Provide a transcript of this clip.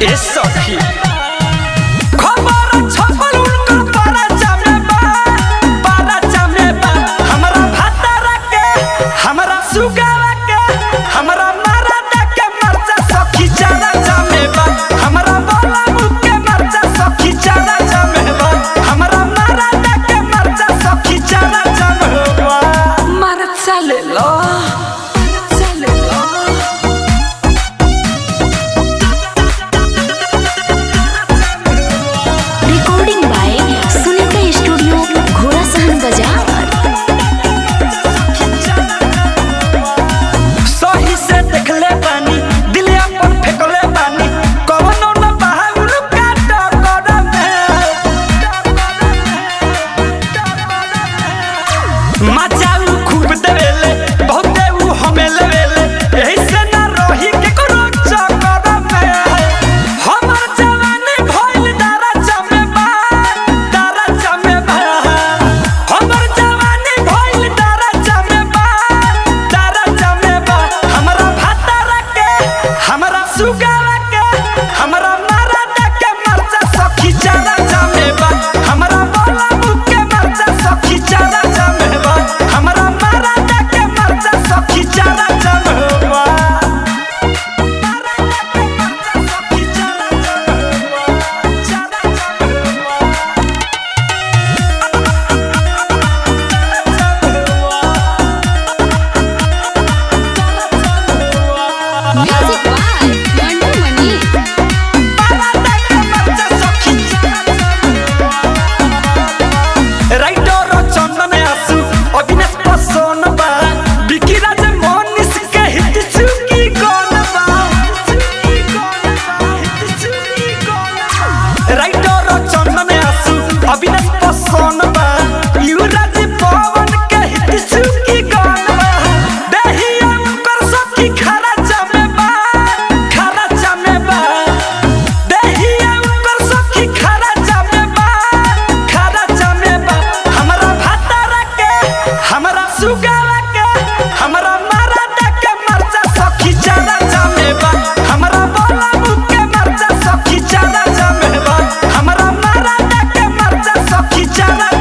ए सखी खबर छपल उनकर पारा जामे बा हमरा भातारा के हमरा सुगावा के हमरा मारा के मरचा सखी चारा जामे बा हमरा बोला मुख के मरचा सखी चारा जामे बा हमरा मारा के मरचा सखी चारा जामे बा मरचा ले लो Chana